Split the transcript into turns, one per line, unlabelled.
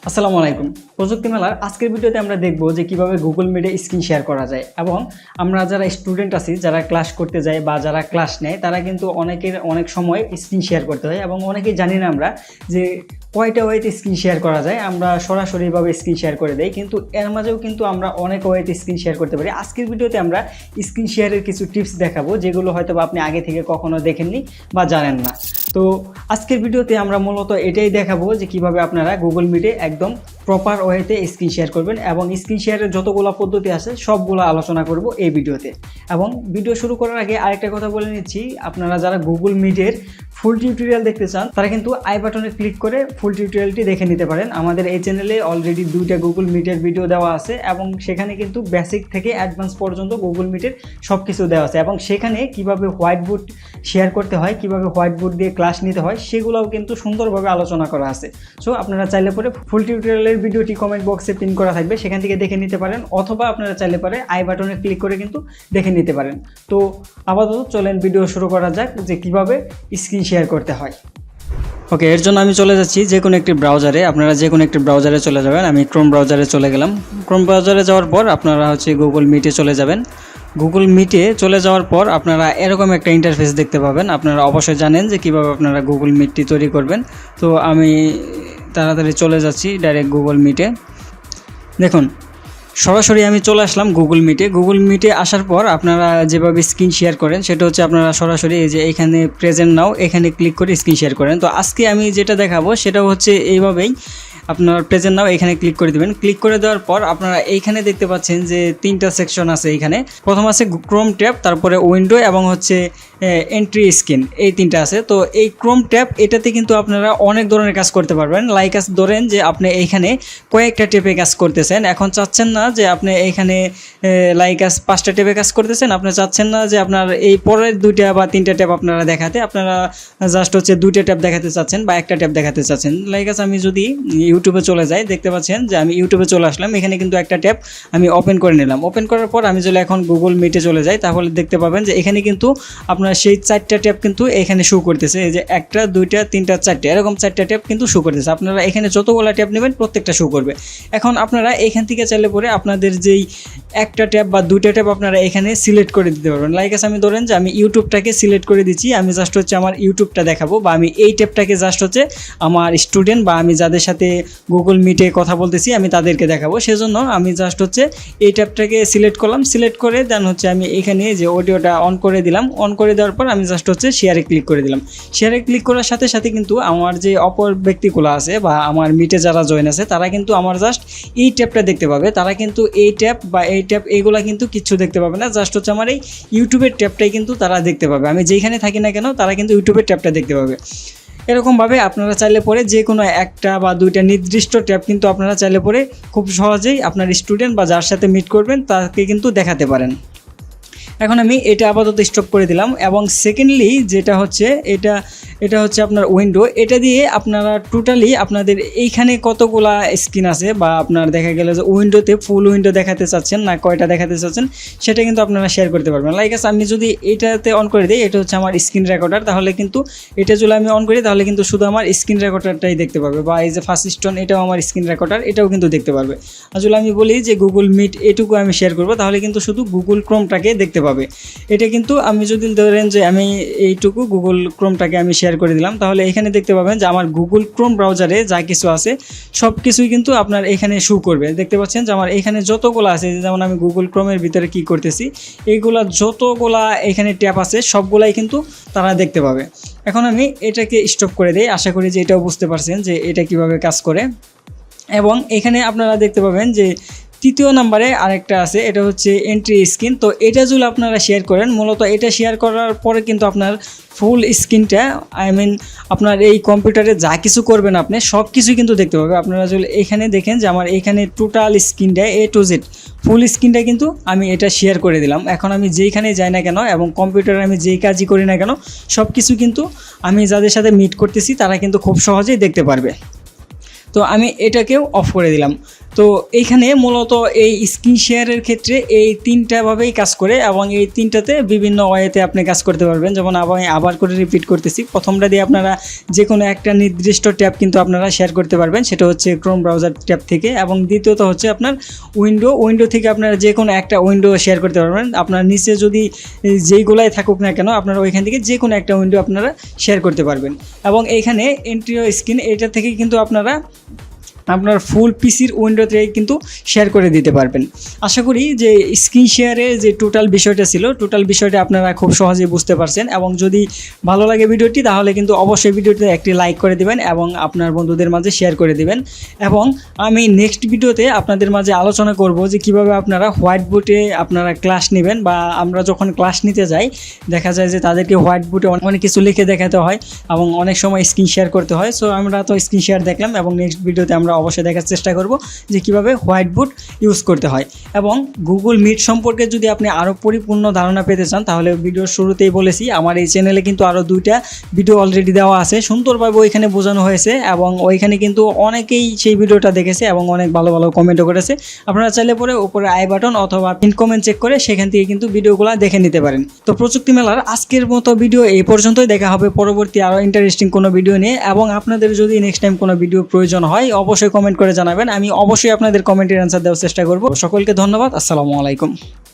আসসালামু আলাইকুম। প্রযুক্তি মেলার আজকের ভিডিওতে আমরা দেখব যে কিভাবে গুগল মিটে স্ক্রিন শেয়ার করা যায় এবং আমরা যারা স্টুডেন্ট আছি, যারা ক্লাস করতে যায় বা যারা ক্লাস নেয়, তারা কিন্তু অনেক সময় স্ক্রিন শেয়ার করতে হয় এবং অনেকেই জানি না আমরা যে কয়টা ওয়েতে স্ক্রিন শেয়ার করা যায়। আমরা সরাসরিভাবে স্ক্রিন শেয়ার করে দেই, কিন্তু এর মাঝেও কিন্তু আমরা অনেক ওয়েতে স্ক্রিন শেয়ার করতে পারি। আজকের ভিডিওতে আমরা স্ক্রিন শেয়ারের কিছু টিপস দেখাবো, যেগুলো হয়তো আপনি আগে থেকে কখনো দেখেননি বা জানেন না। তো আজকের ভিডিওতে আমরা মূলত এটাই দেখাবো যে কিভাবে আপনারা গুগল মিটে একদম প্রপার ওয়েতে স্ক্রিন শেয়ার করবেন এবং স্ক্রিন শেয়ারের যতগুলো পদ্ধতি আছে সবগুলো আলোচনা করব এই ভিডিওতে। এবং ভিডিও শুরু করার আগে আরেকটা কথা বলে নিচ্ছি, আপনারা যারা গুগল মিটের ফুল টিউটোরিয়াল দেখতে চান তারা কিন্তু আই বাটনে ক্লিক করে ফুল টিউটোরিয়ালটি দেখে নিতে পারেন। আমাদের এই চ্যানেলে অলরেডি 2টা গুগল মিটের ভিডিও দেওয়া আছে এবং সেখানে কিন্তু বেসিক থেকে অ্যাডভান্স পর্যন্ত গুগল মিটের সব কিছু দেওয়া আছে এবং সেখানে কিভাবে হোয়াইট বোর্ড শেয়ার করতে হয়, কিভাবে হোয়াইট বোর্ড দিয়ে ক্লাস নিতে হয়, সেগুলোও কিন্তু সুন্দরভাবে আলোচনা করা আছে। সো আপনারা চাইলে পরে ফুল টিউটোরিয়ালের ভিডিওটি কমেন্ট বক্সে পিন করা থাকবে, সেখান থেকে দেখে নিতে পারেন, অথবা আপনারা চাইলে পরে আই বাটনে ক্লিক করে কিন্তু দেখে নিতে পারেন। তো আপাতত চলেন ভিডিও শুরু করা যাক যে কিভাবে স্ক্রিন শেয়ার করতে হয়। ওকে, এর জন্য আমি চলে যাচ্ছি যে কোনো একটি ব্রাউজারে। আপনারা যে কোনো একটি ব্রাউজারে চলে যাবেন। আমি ক্রোম ব্রাউজারে চলে গেলাম। ক্রোম ব্রাউজারে যাওয়ার পর আপনারা গুগল মিটে চলে যাবেন। গুগল মিটে চলে যাওয়ার পর আপনারা এরকম একটা ইন্টারফেস দেখতে পাবেন। আপনারা অবশ্যই জানেন যে কীভাবে আপনারা গুগল মিটটি তৈরি করবেন। তো আমি তাড়াতাড়ি চলে যাচ্ছি ডাইরেক্ট গুগল মিটে। দেখুন, সরাসরি আমি চলে আসলাম গুগল মিটে। গুগল মিটে আসার পর আপনারা যেভাবে স্ক্রিন শেয়ার করেন সেটা হচ্ছে আপনারা সরাসরি এই যে এখানে প্রেজেন্ট নাও, এখানে ক্লিক করে স্ক্রিন শেয়ার করেন। তো আজকে আমি যেটা দেখাবো সেটা হচ্ছে এইভাবেই আপনার প্রেজেন্ট নাও এখানে ক্লিক করে দেবেন। ক্লিক করে দেওয়ার পর আপনারা এইখানে দেখতে পাচ্ছেন যে 3টা সেকশন আছে। এইখানে প্রথম আছে ক্রোম ট্যাব, তারপরে উইন্ডো এবং হচ্ছে এন্ট্রি স্ক্রিন, এই 3টা আছে। তো এই ক্রোম ট্যাব এটাতে কিন্তু আপনারা অনেক ধরনের কাজ করতে পারবেন। লাইক ধরেন যে আপনি এইখানে কয়েকটা ট্যাপে কাজ করতেছেন, এখন চাচ্ছেন না যে আপনি এইখানে লাইক 5টা ট্যাপে কাজ করতেছেন, আপনি চাচ্ছেন না যে আপনার এই পরের 2টা বা 3টা ট্যাপ আপনারা দেখাতে, আপনারা জাস্ট হচ্ছে 2টা ট্যাপ দেখাতে চাচ্ছেন বা একটা ট্যাপ দেখাতে চাচ্ছেন। লাইক আমি যদি ইউটিউবে চলে যাই, দেখতে পাচ্ছেন যে আমি ইউটিউবে চলে আসলাম। এখানে কিন্তু একটা ট্যাব আমি ওপেন করে নিলাম। ওপেন করার পর আমি যদি এখন গুগল মিটে চলে যাই, তাহলে দেখতে পাবেন যে এখানে কিন্তু আপনার সেই 4টা ট্যাব কিন্তু এখানে শো করতেছে। এই যে 1টা 2টা 3টা 4টা, এরকম 4টা ট্যাব কিন্তু শো করতেছে। আপনারা এখানে যতগুলো ট্যাব নেবেন প্রত্যেকটা শো করবে। এখন আপনারা এখান থেকে চাইলে পরে আপনাদের যেই একটা ট্যাব বা 2টা ট্যাব আপনারা এখানে সিলেক্ট করে দিতে পারবেন। লাইক আমি ধরেন যে আমি ইউটিউবটাকে সিলেক্ট করে দিচ্ছি, আমি জাস্ট হচ্ছে আমার ইউটিউবটা দেখাবো, বা আমি এই ট্যাবটাকে জাস্ট হচ্ছে আমার স্টুডেন্ট বা আমি যাদের সাথে গুগল মিটে কথা বলতেছি আমি তাদেরকে দেখাবো। সেজন্য আমি জাস্ট হচ্ছে এই ট্যাবটাকে সিলেক্ট করলাম। সিলেক্ট করে দেন হচ্ছে আমি এখানে যে অডিওটা অন করে দিলাম। অন করে দেওয়ার পর আমি জাস্ট হচ্ছে শেয়ারে ক্লিক করে দিলাম। শেয়ারে ক্লিক করার সাথে সাথে কিন্তু আমার যে অপর ব্যক্তিগুলো আছে বা আমার মিটে যারা জয়েন আছে তারা কিন্তু আমার জাস্ট এই ট্যাবটা দেখতে পাবে। তারা কিন্তু এই ট্যাব বা এই ট্যাব এইগুলা কিন্তু কিচ্ছু দেখতে পাবে না, জাস্ট হচ্ছে আমার এই ইউটিউবের ট্যাবটাই কিন্তু তারা দেখতে পাবে। আমি যেইখানে থাকি না কেন তারা কিন্তু ইউটিউবের ট্যাবটা দেখতে পাবে। এরকমভাবে আপনারা চাইলে পরে যে কোনো একটা বা 2টা নির্দিষ্ট ট্যাব কিন্তু আপনারা চাইলে পরে খুব সহজেই আপনার স্টুডেন্ট বা যার সাথে মিট করবেন তাকে কিন্তু দেখাতে পারেন। এখন আমি এটা আপাতত স্টপ করে দিলাম। এবং সেকেন্ডলি যেটা হচ্ছে এটা হচ্ছে আপনার উইন্ডো। এটা দিয়ে আপনারা টোটালি আপনাদের এইখানে কতগুলা স্ক্রিন আছে বা আপনার দেখা গেল যে উইন্ডোতে ফুল উইন্ডো দেখাতে চাচ্ছেন না কয়টা দেখাতে চাচ্ছেন সেটা কিন্তু আপনারা শেয়ার করতে পারবেন। লাইক আমি যদি এটাতে অন করে দিই, এটা হচ্ছে আমার স্ক্রিন রেকর্ডার, তাহলে কিন্তু এটা যদি আমি অন করি তাহলে কিন্তু শুধু আমার স্ক্রিন রেকর্ডারটাই দেখতে পাবে। বা এই যে ফার্স্ট স্টোন, এটাও আমার স্ক্রিন রেকর্ডার, এটাও কিন্তু দেখতে পারবে। আসলে আমি বলি যে গুগল মিট এটুকু আমি শেয়ার করবো, তাহলে কিন্তু শুধু গুগল ক্রোমটাকে দেখতে পাবে। এটা কিন্তু আমি যদি ধরেন যে আমি এইটুকু গুগল ক্রোমটাকে আমি শেয়ার করে দিলাম, তাহলে এখানে দেখতে পাবেন যে আমার গুগল ক্রোম ব্রাউজারে যা কিছু আছে সব কিছুই কিন্তু আপনার এখানে শো করবে। দেখতে পাচ্ছেন যে আমার এখানে যতগুলো আছে, যেমন আমি গুগল ক্রোমের ভিতরে কি করতেছি, এইগুলা যতগুলা এখানে ট্যাব আছে সবগুলাই কিন্তু তারা দেখতে পাবে। এখন আমি এটাকে স্টপ করে দিই। আশা করি যে এটাও বুঝতে পারছেন যে এটা কিভাবে কাজ করে। এবং এখানে আপনারা দেখতে পাবেন যে 3য় নম্বরে আরেকটা আছে, এটা হচ্ছে এন্ট্রি স্ক্রিন। তো এটা যদি আপনারা শেয়ার করেন, মূলত এটা শেয়ার করার পরে কিন্তু আপনার ফুল স্ক্রিনটা আপনার এই কম্পিউটারে যা কিছু করবেন আপনি সব কিছুই কিন্তু দেখতে পাবে। আপনারা যদি এখানে দেখেন যে আমার এখানে টোটাল স্ক্রিনটা A to Z ফুল স্ক্রিনটা কিন্তু আমি এটা শেয়ার করে দিলাম। এখন আমি যেইখানে যাই না কেন এবং কম্পিউটারে আমি যেই কাজই করি না কেন সব কিছু কিন্তু আমি যাদের সাথে মিট করতেছি তারা কিন্তু খুব সহজেই দেখতে পারবে। তো আমি এটাকেও অফ করে দিলাম। তো এইখানে মূলত এই স্ক্রিন শেয়ারের ক্ষেত্রে এই তিনটাভাবেই কাজ করে এবং এই তিনটাতে বিভিন্ন ওয়েতে আপনি কাজ করতে পারবেন। যেমন আবার করে রিপিট করতেছি, প্রথমটা দিয়ে আপনারা যে কোনো একটা নির্দিষ্ট ট্যাব কিন্তু আপনারা শেয়ার করতে পারবেন, সেটা হচ্ছে ক্রোম ব্রাউজার ট্যাব থেকে। এবং দ্বিতীয়ত হচ্ছে আপনার উইন্ডো থেকে আপনারা যে কোনো একটা উইন্ডো শেয়ার করতে পারবেন। আপনার নিচে যদি যেইগুলাই থাকুক না কেন আপনারা ওইখান থেকে যে কোনো একটা উইন্ডো আপনারা শেয়ার করতে পারবেন। এবং এইখানে এন্ট্রিও স্ক্রিন, এটা থেকে কিন্তু আপনারা আপনার ফুল পিসির উইন্ডোতে কিন্তু শেয়ার করে দিতে পারবেন। আশা করি যে স্ক্রিন শেয়ারের যে টোটাল বিষয়টা আপনারা খুব সহজেই বুঝতে পারছেন। এবং যদি ভালো লাগে ভিডিওটি তাহলে কিন্তু অবশ্যই ভিডিওতে একটি লাইক করে দিবেন এবং আপনার বন্ধুদের মাঝে শেয়ার করে দিবেন। এবং আমি নেক্সট ভিডিওতে আপনাদের মাঝে আলোচনা করব যে কিভাবে আপনারা হোয়াইট বোর্ডে আপনারা ক্লাস নেবেন, বা আমরা যখন ক্লাস নিতে যাই দেখা যায় যে তাদেরকে হোয়াইট বোর্ডে অনেক কিছু লিখে দেখাতে হয় এবং অনেক সময় স্ক্রিন শেয়ার করতে হয়। সো আমরা তো স্ক্রিন শেয়ার দেখলাম এবং নেক্সট ভিডিওতে আমরা অবশ্যই দেখার চেষ্টা করব যে কিভাবে হোয়াইট বোর্ড ইউজ করতে হয়। এবং গুগল মিট সম্পর্কে যদি আপনি আরও পরিপূর্ণ ধারণা পেতে চান তাহলে ভিডিওর শুরুতেই বলেছি আমার এই চ্যানেলে কিন্তু আরও 2টা ভিডিও অলরেডি দেওয়া আছে, সুন্দরভাবে ওইখানে বোঝানো হয়েছে এবং ওইখানে কিন্তু অনেকেই সেই ভিডিওটা দেখেছে এবং অনেক ভালো ভালো কমেন্টও করেছে। আপনারা চাইলে পরে উপরে আই বাটন অথবা পিন কমেন্ট চেক করে সেখান থেকে কিন্তু ভিডিওগুলো দেখে নিতে পারেন। তো প্রযুক্তি মেলার আজকের মতো ভিডিও এই পর্যন্তই, দেখা হবে পরবর্তী আরও ইন্টারেস্টিং কোনো ভিডিও নিয়ে। এবং আপনাদের যদি নেক্সট টাইম কোনো ভিডিও প্রয়োজন হয় অবশ্যই কমেন্ট করে জানাবেন, আমি অবশ্যই আপনাদের কমেন্টের অ্যান্সার দেওয়ার চেষ্টা করব। সকলকে ধন্যবাদ, আসসালামু আলাইকুম।